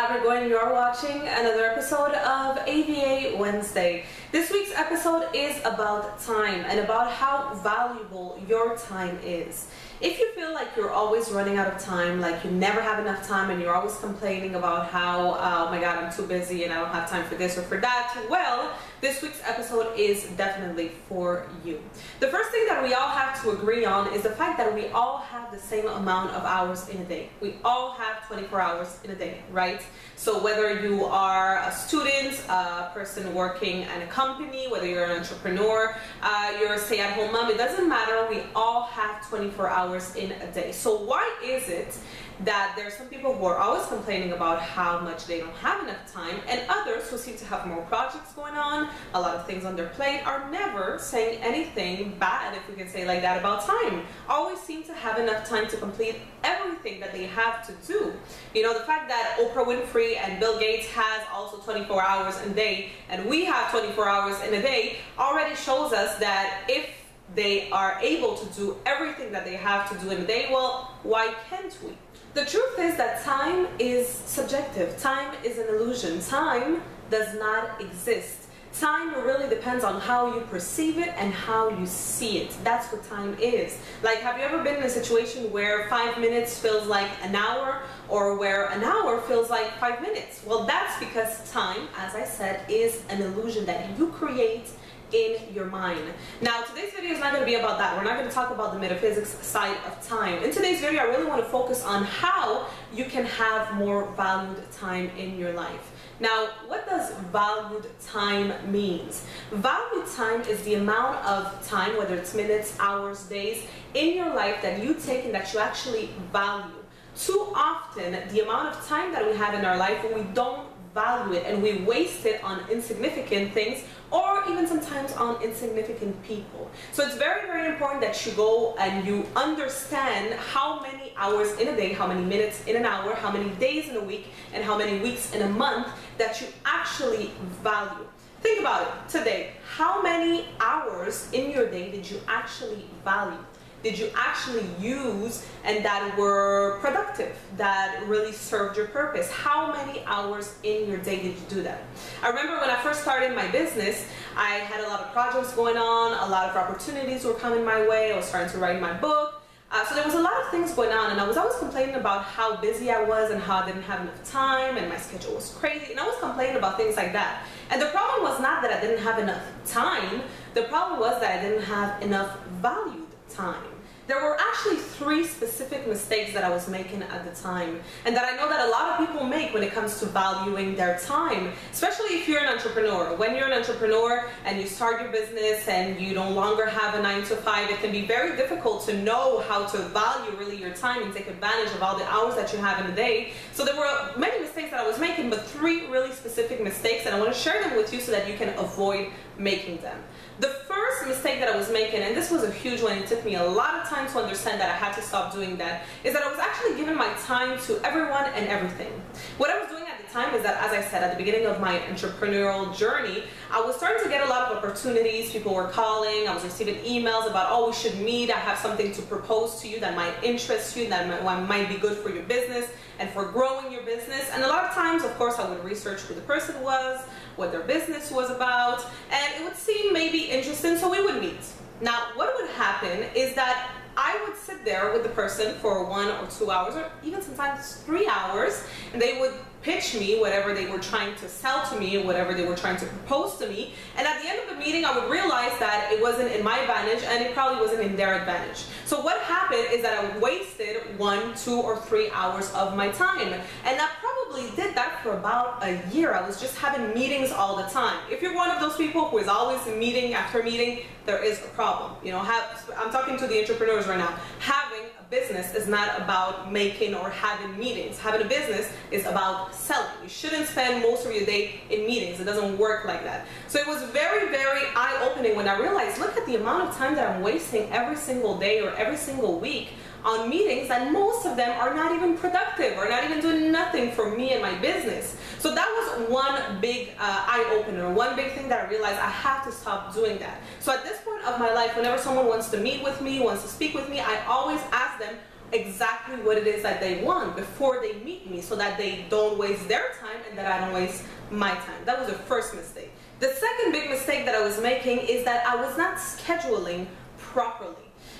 Abrego and you're watching another episode of A.V.A. Wednesday. This week's episode is about time and about how valuable your time is. If you feel like you're always running out of time, like you never have enough time and you're always complaining about how, oh my god, I'm too busy and I don't have time for this or for that, well, this week's episode is definitely for you. The first thing that we all have to agree on is the fact that we all have the same amount of hours in a day. We all have 24 hours in a day, right? So whether you are a student, a person working at a company, whether you're an entrepreneur, you're a stay-at-home mom, it doesn't matter. We all have 24 hours in a day. So why is it that there are some people who are always complaining about how much they don't have enough time, and others who seem to have more projects going on, a lot of things on their plate, are never saying anything bad, if we can say like that, about time? Always seem to have enough time to complete everything that they have to do. You know, the fact that Oprah Winfrey and Bill Gates has also 24 hours in a day, and we have 24 hours in a day, already shows us that if they are able to do everything that they have to do in a day, well, why can't we? The truth is that time is subjective. Time is an illusion. Time does not exist. Time really depends on how you perceive it and how you see it. That's what time is. Like, have you ever been in a situation where 5 minutes feels like an hour, or where an hour feels like 5 minutes? Well, that's because time, as I said, is an illusion that you create in your mind. Now, today's video is not going to be about that. We're not going to talk about the metaphysics side of time. In today's video, I really want to focus on how you can have more valued time in your life. Now, what does valued time means? Valued time is the amount of time, whether it's minutes, hours, days, in your life that you take and that you actually value. Too often, the amount of time that we have in our life, we don't value it and we waste it on insignificant things, or even sometimes on insignificant people. So it's very, very important that you go and you understand how many hours in a day, how many minutes in an hour, how many days in a week, and how many weeks in a month that you actually value. Think about it today. How many hours in your day did you actually value? Did you actually use and that were productive, that really served your purpose? How many hours in your day did you do that? I remember when I first started my business, I had a lot of projects going on, a lot of opportunities were coming my way. I was starting to write my book. So there was a lot of things going on, and I was always complaining about how busy I was and how I didn't have enough time and my schedule was crazy, and I was complaining about things like that. And the problem was not that I didn't have enough time, the problem was that I didn't have enough valued time. There were actually 3 specific mistakes that I was making at the time, and that I know that a lot of people make when it comes to valuing their time, especially if you're an entrepreneur. When you're an entrepreneur and you start your business and you no longer have a 9 to 5, it can be very difficult to know how to value really your time and take advantage of all the hours that you have in a day. So there were many mistakes that I was making, but 3 really specific mistakes, and I want to share them with you so that you can avoid making them. The first mistake that I was making, and this was a huge one, it took me a lot of time to understand that I had to stop doing that, is that I was actually giving my time to everyone and everything. What I was doing at the time is that, as I said, at the beginning of my entrepreneurial journey, I was starting to get a lot of opportunities. People were calling, I was receiving emails about, oh, we should meet, I have something to propose to you that might interest you, that might be good for your business and for growing your business. And a lot of times, of course, I would research who the person was, what their business was about, and it would seem maybe interesting, so we would meet. Now, what would happen is that I would sit there with the person for 1 or 2 hours, or even sometimes 3 hours, and they would pitch me whatever they were trying to sell to me, whatever they were trying to propose to me, and at the end of the meeting I would realize that it wasn't in my advantage and it probably wasn't in their advantage. So what happened is that I wasted 1, 2, or 3 hours of my time, and I probably did that for about a year. I was just having meetings all the time. If you're one of those people who is always meeting after meeting, there is a problem. You know, I'm talking to the entrepreneurs right now. Having a business is not about making or having meetings. Having a business is about selling. You shouldn't spend most of your day in meetings. It doesn't work like that. So it was very, very eye-opening when I realized, look at the amount of time that I'm wasting every single day or every single week on meetings, and most of them are not even productive or not even doing nothing for me and my business. So that was one big eye-opener, one big thing that I realized I have to stop doing that. So at this point of my life, whenever someone wants to meet with me, wants to speak with me, I always ask them, exactly what it is that they want before they meet me, so that they don't waste their time and that I don't waste my time. That was the first mistake. The second big mistake that I was making is that I was not scheduling properly.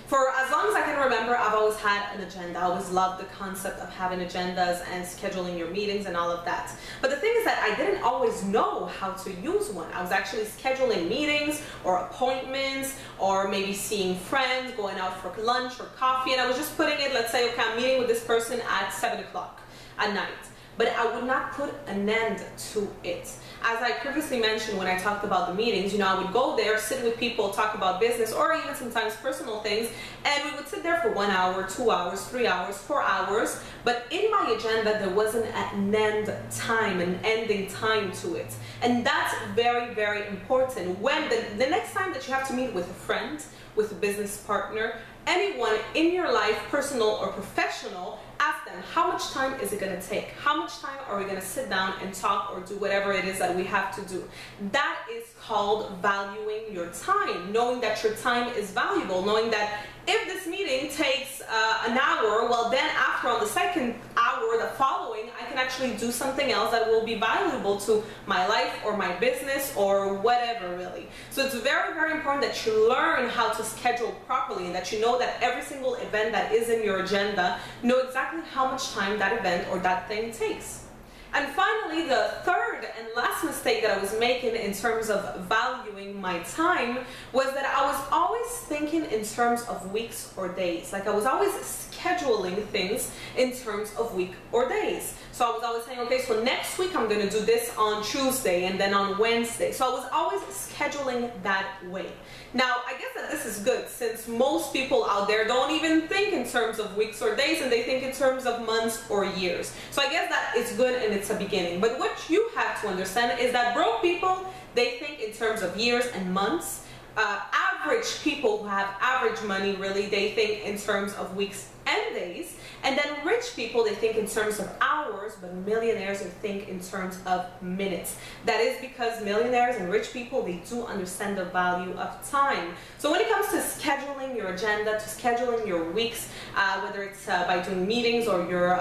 For as long as I can remember, I've always had an agenda. I always loved the concept of having agendas and scheduling your meetings and all of that. But the thing is that I didn't always know how to use one. I was actually scheduling meetings or appointments, or maybe seeing friends, going out for lunch or coffee, and I was just putting it, let's say, okay, I'm meeting with this person at 7 o'clock at night. But I would not put an end to it. As I previously mentioned when I talked about the meetings, I would go there, sit with people, talk about business, or even sometimes personal things, and we would sit there for 1 hour, 2 hours, 3 hours, 4 hours, but in my agenda there wasn't an end time, an ending time to it. And that's very, very important. When the next time that you have to meet with a friend, with a business partner, anyone in your life, personal or professional, ask them, how much time is it going to take? How much time are we going to sit down and talk or do whatever it is that we have to do? That is called valuing your time, knowing that your time is valuable, knowing that if this meeting takes an hour, well then after, on the second hour, the following, I can actually do something else that will be valuable to my life or my business or whatever, really. So it's very, very important that you learn how to schedule properly, and that you know that every single event that is in your agenda, know exactly how much time that event or that thing takes. And finally, the third and last mistake that I was making in terms of valuing my time was that I was always thinking in terms of weeks or days. Like, I was always scheduling things in terms of week or days. So I was always saying, okay, so next week I'm going to do this on Tuesday and then on Wednesday. So I was always scheduling that way. Now, I guess that this is good, since most people out there don't even think in terms of weeks or days, and they think in terms of months or years. So I guess that it's good and it's a beginning. But what you have to understand is that broke people, they think in terms of years and months. Average people who have average money, really, they think in terms of weeks and days. And then rich people, they think in terms of hours, but millionaires, they think in terms of minutes. That is because millionaires and rich people, they do understand the value of time. So when it comes to scheduling your agenda, to scheduling your weeks, whether it's by doing meetings or your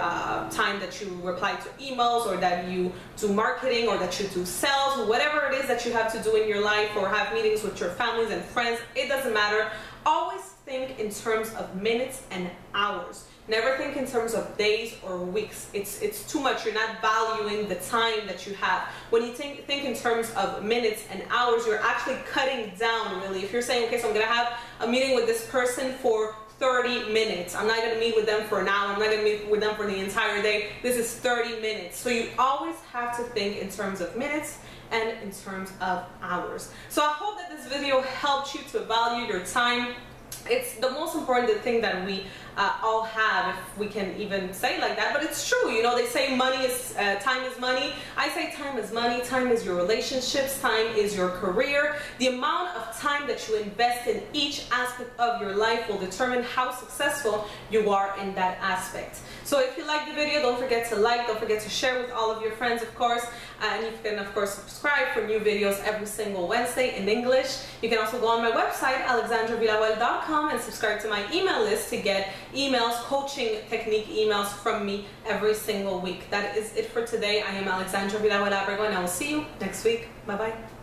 time that you reply to emails, or that you do marketing, or that you do sales, whatever it is that you have to do in your life, or have meetings with your families and friends, it doesn't matter. Always think in terms of minutes and hours. Never think in terms of days or weeks. It's too much. You're not valuing the time that you have. When you think in terms of minutes and hours, you're actually cutting down, really. If you're saying, okay, so I'm going to have a meeting with this person for 30 minutes. I'm not going to meet with them for an hour. I'm not going to meet with them for the entire day. This is 30 minutes. So you always have to think in terms of minutes and in terms of hours. So I hope that this video helped you to value your time. It's the most important thing that we all have, if we can even say like that, but it's true. They say money is time is money. I say time is money. Time is your relationships. Time is your career. The amount of time that you invest in each aspect of your life will determine how successful you are in that aspect. So if you like the video, don't forget to like, don't forget to share with all of your friends, of course, and you can, of course, subscribe for new videos every single Wednesday in English. You can also go on my website, AlexandraVillarroel.com, and subscribe to my email list to get emails, coaching technique emails from me every single week. That is it for today. I am Alexandra Villarroel Abrego, and I will see you next week. Bye-bye.